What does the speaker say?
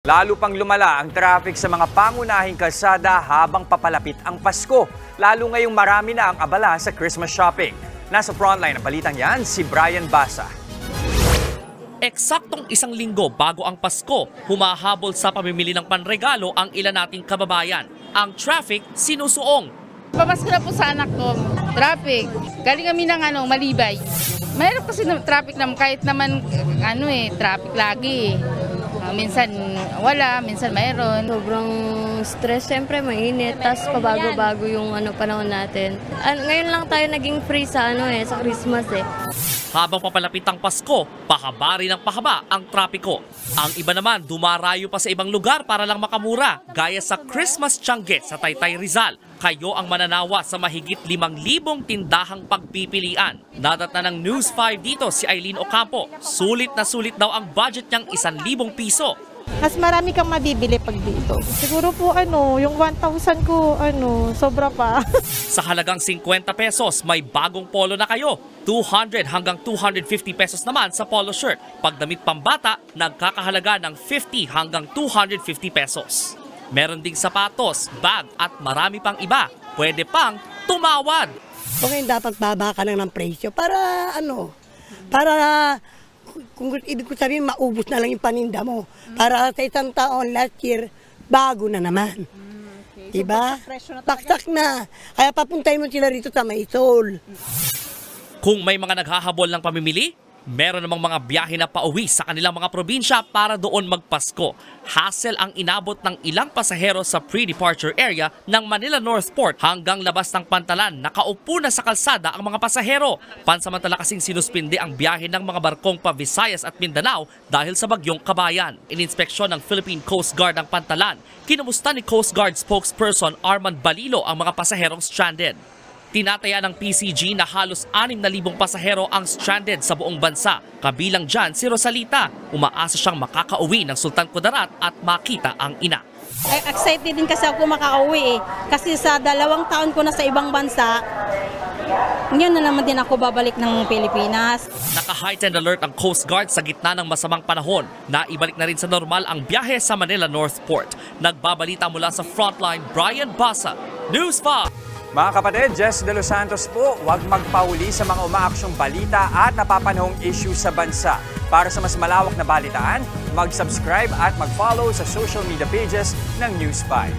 Lalo pang lumala ang traffic sa mga pangunahing kalsada habang papalapit ang Pasko. Lalo ngayong marami na ang abala sa Christmas shopping. Nasa frontline ng balitang yan, si Brian Basa. Eksaktong isang linggo bago ang Pasko, humahabol sa pamimili ng panregalo ang ilan nating kababayan. Ang traffic sinusuong. Pamasko na po sa anak ko. Traffic. Galing kami ng Malibay. Mayroon kasi traffic naman kahit naman traffic lagi. Minsan wala, minsan mayroon. Sobrang stress, siyempre mainit, tapos pabago-bago yung panahon natin. Ngayon lang tayo naging free sa sa Christmas Habang papalapit ang Pasko, pahaba rin ng pahaba ang trapiko. Ang iba naman dumarayo pa sa ibang lugar para lang makamura, gaya sa Christmas Tiangge sa Taytay Rizal. Kayo ang mananawa sa mahigit 5,000 tindahang pagpipilian. Nadatna ng News 5 dito si Eileen Ocampo. Sulit na sulit daw ang budget niyang 1,000 piso. Mas marami kang mabibili pag dito. Siguro po yung 1,000 ko sobra pa. Sa halagang 50 pesos, may bagong polo na kayo. 200 hanggang 250 pesos naman sa polo shirt. Pag damit pambata, nagkakahalaga ng 50 hanggang 250 pesos. Meron ding sapatos, bag at marami pang iba. Pwede pang tumawad. Okay, dapat baba ka lang ng presyo para para kung ibig ko sabihin maubos na lang yung paninda mo. Para sa isang taon last year, bago na naman. Diba? Paksak na. Kaya papuntay mo sila rito sa Maisol. Kung may mga naghahabol ng pamimili, meron namang mga biyahe na pauwi sa kanilang mga probinsya para doon magpasko. Hassle ang inabot ng ilang pasahero sa pre-departure area ng Manila North Port hanggang labas ng Pantalan. Nakaupo na sa kalsada ang mga pasahero. Pansamantala kasing sinuspinde ang biyahe ng mga barkong pa Visayas at Mindanao dahil sa bagyong Kabayan. Ininspeksyon ng Philippine Coast Guard ang Pantalan. Kinumusta ni Coast Guard spokesperson Armand Balilo ang mga pasaherong stranded. Tinataya ng PCG na halos 6,000 pasahero ang stranded sa buong bansa. Kabilang dyan si Rosalita. Umaasa siyang makakauwi ng Sultan Kudarat at makita ang ina. Excited din kasi ako makauwi Kasi sa 2 taon ko na sa ibang bansa, ngayon na naman din ako babalik ng Pilipinas. Naka-heightened alert ang Coast Guard sa gitna ng masamang panahon. Naibalik na rin sa normal ang biyahe sa Manila North Port. Nagbabalita mula sa Frontline, Brian Basa, News 5. Mga kapatid, Jess De Los Santos po, huwag magpahuli sa mga umaaksyong balita at napapanahong issue sa bansa. Para sa mas malawak na balitaan, mag-subscribe at mag-follow sa social media pages ng News 5.